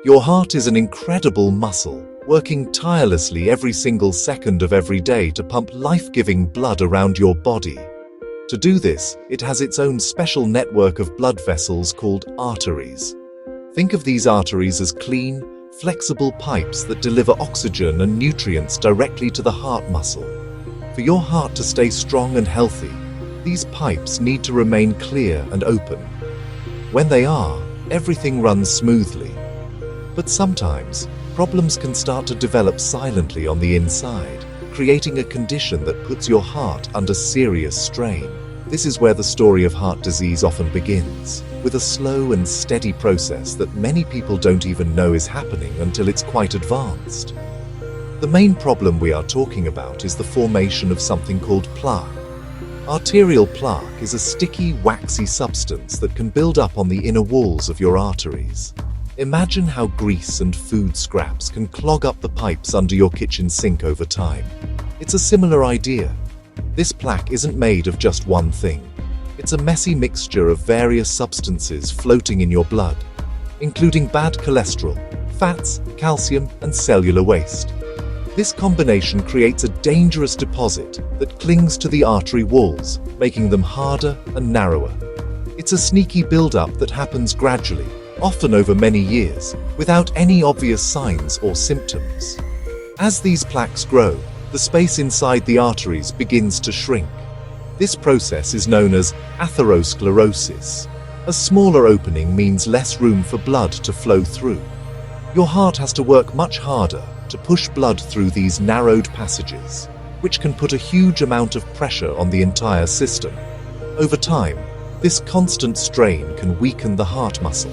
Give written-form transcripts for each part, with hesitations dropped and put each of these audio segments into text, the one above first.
Your heart is an incredible muscle, working tirelessly every single second of every day to pump life-giving blood around your body. To do this, it has its own special network of blood vessels called arteries. Think of these arteries as clean, flexible pipes that deliver oxygen and nutrients directly to the heart muscle. For your heart to stay strong and healthy, these pipes need to remain clear and open. When they are, everything runs smoothly. But sometimes, problems can start to develop silently on the inside, creating a condition that puts your heart under serious strain. This is where the story of heart disease often begins, with a slow and steady process that many people don't even know is happening until it's quite advanced. The main problem we are talking about is the formation of something called plaque. Arterial plaque is a sticky, waxy substance that can build up on the inner walls of your arteries. Imagine how grease and food scraps can clog up the pipes under your kitchen sink over time. It's a similar idea. This plaque isn't made of just one thing. It's a messy mixture of various substances floating in your blood, including bad cholesterol, fats, calcium, and cellular waste. This combination creates a dangerous deposit that clings to the artery walls, making them harder and narrower. It's a sneaky buildup that happens gradually, often over many years, without any obvious signs or symptoms. As these plaques grow, the space inside the arteries begins to shrink. This process is known as atherosclerosis. A smaller opening means less room for blood to flow through. Your heart has to work much harder to push blood through these narrowed passages, which can put a huge amount of pressure on the entire system. Over time, this constant strain can weaken the heart muscle.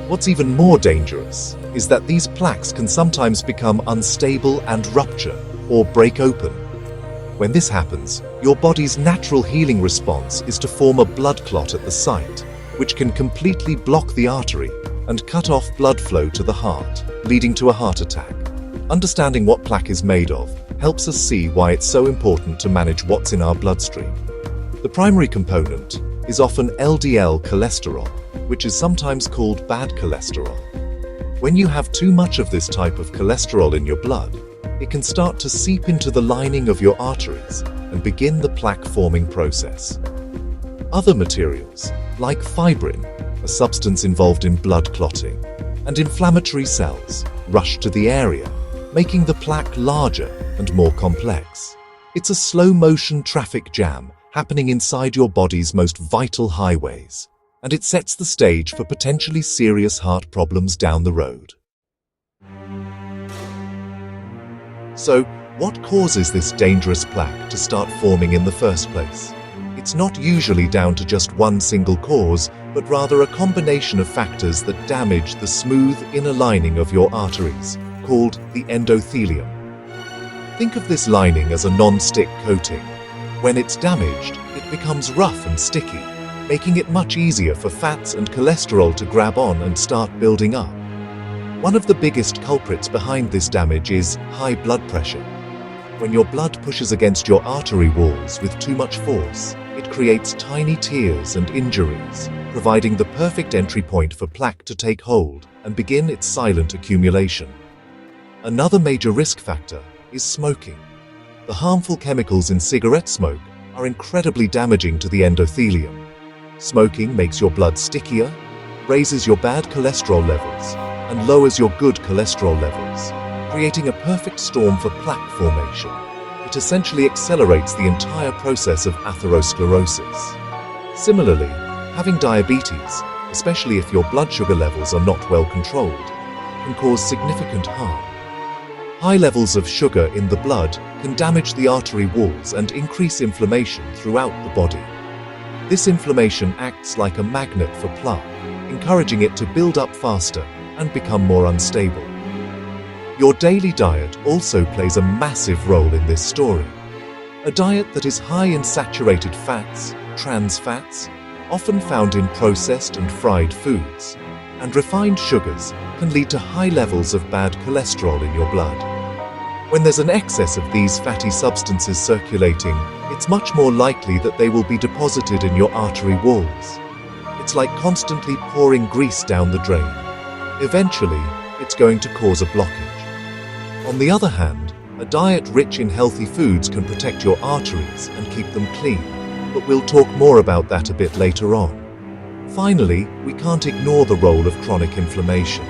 What's even more dangerous is that these plaques can sometimes become unstable and rupture or break open. When this happens, your body's natural healing response is to form a blood clot at the site, which can completely block the artery and cut off blood flow to the heart, leading to a heart attack. Understanding what plaque is made of helps us see why it's so important to manage what's in our bloodstream. The primary component is often LDL cholesterol, which is sometimes called bad cholesterol. When you have too much of this type of cholesterol in your blood, it can start to seep into the lining of your arteries and begin the plaque-forming process. Other materials, like fibrin, a substance involved in blood clotting, and inflammatory cells, rush to the area, making the plaque larger and more complex. It's a slow-motion traffic jam happening inside your body's most vital highways, and it sets the stage for potentially serious heart problems down the road. So, what causes this dangerous plaque to start forming in the first place? It's not usually down to just one single cause, but rather a combination of factors that damage the smooth inner lining of your arteries, called the endothelium. Think of this lining as a non-stick coating. When it's damaged, it becomes rough and sticky, making it much easier for fats and cholesterol to grab on and start building up. One of the biggest culprits behind this damage is high blood pressure. When your blood pushes against your artery walls with too much force, it creates tiny tears and injuries, providing the perfect entry point for plaque to take hold and begin its silent accumulation. Another major risk factor is smoking. The harmful chemicals in cigarette smoke are incredibly damaging to the endothelium. Smoking makes your blood stickier, raises your bad cholesterol levels, and lowers your good cholesterol levels, creating a perfect storm for plaque formation. It essentially accelerates the entire process of atherosclerosis. Similarly, having diabetes, especially if your blood sugar levels are not well controlled, can cause significant harm. High levels of sugar in the blood can damage the artery walls and increase inflammation throughout the body. This inflammation acts like a magnet for plaque, encouraging it to build up faster and become more unstable. Your daily diet also plays a massive role in this story. A diet that is high in saturated fats, trans fats, often found in processed and fried foods, and refined sugars can lead to high levels of bad cholesterol in your blood. When there's an excess of these fatty substances circulating, it's much more likely that they will be deposited in your artery walls. It's like constantly pouring grease down the drain. Eventually, it's going to cause a blockage. On the other hand, a diet rich in healthy foods can protect your arteries and keep them clean, but we'll talk more about that a bit later on. Finally, we can't ignore the role of chronic inflammation.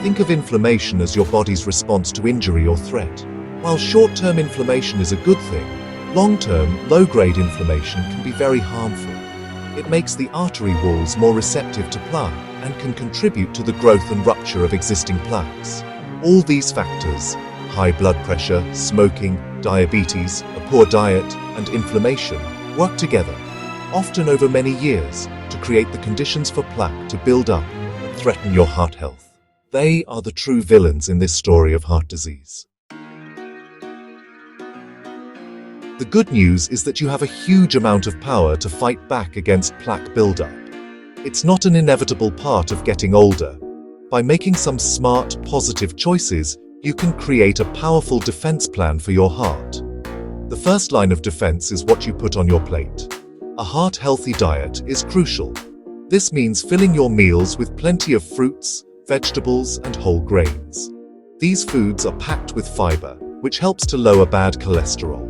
Think of inflammation as your body's response to injury or threat. While short-term inflammation is a good thing, long-term, low-grade inflammation can be very harmful. It makes the artery walls more receptive to plaque and can contribute to the growth and rupture of existing plaques. All these factors, high blood pressure, smoking, diabetes, a poor diet, and inflammation, work together, often over many years, to create the conditions for plaque to build up and threaten your heart health. They are the true villains in this story of heart disease. The good news is that you have a huge amount of power to fight back against plaque buildup. It's not an inevitable part of getting older. By making some smart, positive choices, you can create a powerful defense plan for your heart. The first line of defense is what you put on your plate. A heart-healthy diet is crucial. This means filling your meals with plenty of fruits, vegetables, and whole grains. These foods are packed with fiber, which helps to lower bad cholesterol.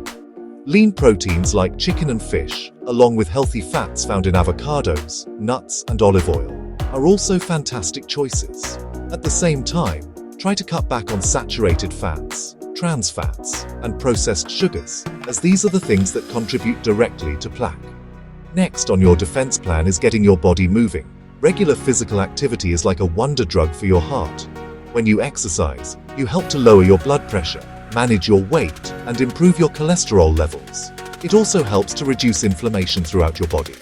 Lean proteins like chicken and fish, along with healthy fats found in avocados, nuts, and olive oil, are also fantastic choices. At the same time, try to cut back on saturated fats, trans fats, and processed sugars, as these are the things that contribute directly to plaque. Next on your defense plan is getting your body moving. Regular physical activity is like a wonder drug for your heart. When you exercise, you help to lower your blood pressure, manage your weight, and improve your cholesterol levels. It also helps to reduce inflammation throughout your body.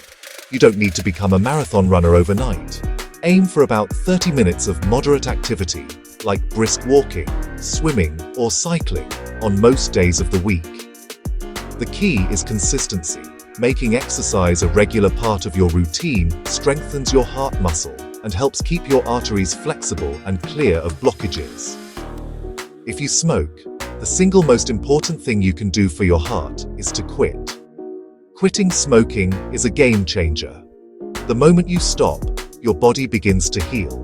You don't need to become a marathon runner overnight. Aim for about 30 minutes of moderate activity, like brisk walking, swimming, or cycling, on most days of the week. The key is consistency. Making exercise a regular part of your routine strengthens your heart muscle and helps keep your arteries flexible and clear of blockages. If you smoke, the single most important thing you can do for your heart is to quit. Quitting smoking is a game changer. The moment you stop, your body begins to heal.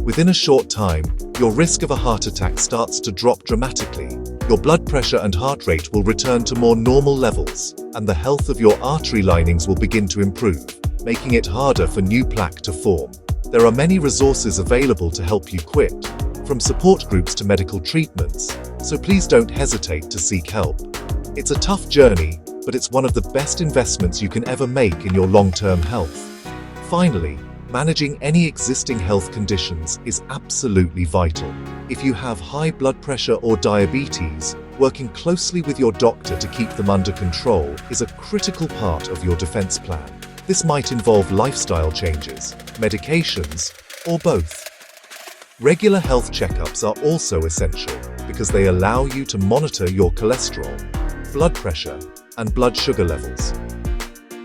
Within a short time, your risk of a heart attack starts to drop dramatically. Your blood pressure and heart rate will return to more normal levels, and the health of your artery linings will begin to improve, making it harder for new plaque to form. There are many resources available to help you quit, from support groups to medical treatments, so please don't hesitate to seek help. It's a tough journey, but it's one of the best investments you can ever make in your long-term health. Finally, managing any existing health conditions is absolutely vital. If you have high blood pressure or diabetes, working closely with your doctor to keep them under control is a critical part of your defense plan. This might involve lifestyle changes, medications, or both. Regular health checkups are also essential because they allow you to monitor your cholesterol, blood pressure, and blood sugar levels.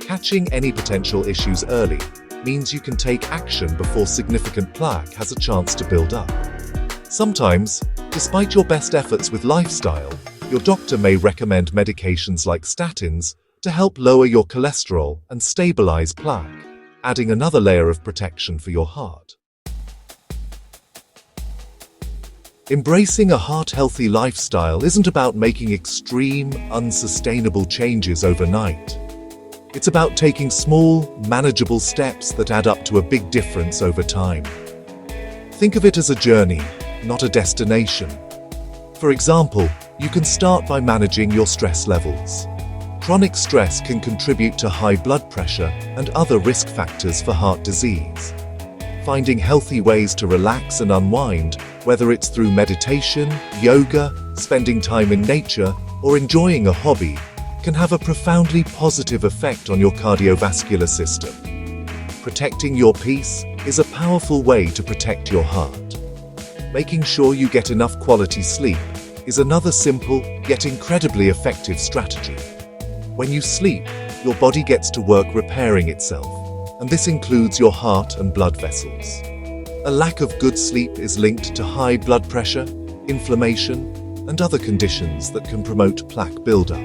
Catching any potential issues early means you can take action before significant plaque has a chance to build up. Sometimes, despite your best efforts with lifestyle, your doctor may recommend medications like statins to help lower your cholesterol and stabilize plaque, adding another layer of protection for your heart. Embracing a heart-healthy lifestyle isn't about making extreme, unsustainable changes overnight. It's about taking small, manageable steps that add up to a big difference over time. Think of it as a journey, not a destination. For example, you can start by managing your stress levels. Chronic stress can contribute to high blood pressure and other risk factors for heart disease. Finding healthy ways to relax and unwind, whether it's through meditation, yoga, spending time in nature, or enjoying a hobby, can have a profoundly positive effect on your cardiovascular system. Protecting your peace is a powerful way to protect your heart. Making sure you get enough quality sleep is another simple, yet incredibly effective strategy. When you sleep, your body gets to work repairing itself, and this includes your heart and blood vessels. A lack of good sleep is linked to high blood pressure, inflammation, and other conditions that can promote plaque buildup.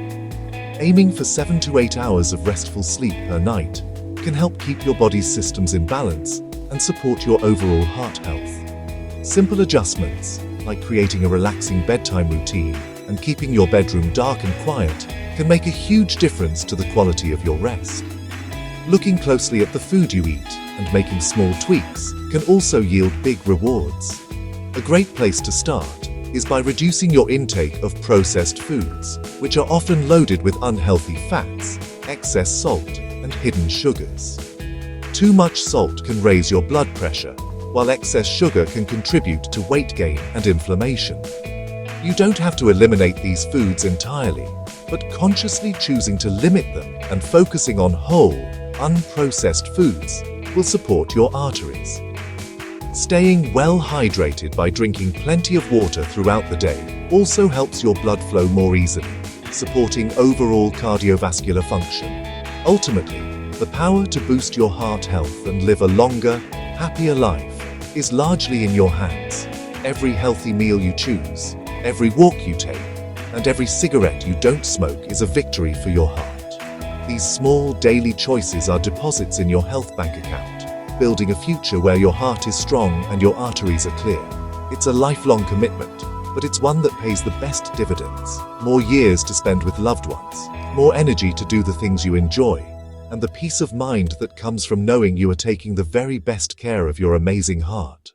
Aiming for 7 to 8 hours of restful sleep per night can help keep your body's systems in balance and support your overall heart health. Simple adjustments, like creating a relaxing bedtime routine and keeping your bedroom dark and quiet, can make a huge difference to the quality of your rest. Looking closely at the food you eat and making small tweaks can also yield big rewards. A great place to start is by reducing your intake of processed foods, which are often loaded with unhealthy fats, excess salt, and hidden sugars. Too much salt can raise your blood pressure, while excess sugar can contribute to weight gain and inflammation. You don't have to eliminate these foods entirely, but consciously choosing to limit them and focusing on whole, unprocessed foods will support your arteries. Staying well hydrated by drinking plenty of water throughout the day also helps your blood flow more easily, supporting overall cardiovascular function. Ultimately, the power to boost your heart health and live a longer, happier life is largely in your hands. Every healthy meal you choose, every walk you take, and every cigarette you don't smoke is a victory for your heart. These small daily choices are deposits in your health bank account, building a future where your heart is strong and your arteries are clear. It's a lifelong commitment, but it's one that pays the best dividends. More years to spend with loved ones, more energy to do the things you enjoy, and the peace of mind that comes from knowing you are taking the very best care of your amazing heart.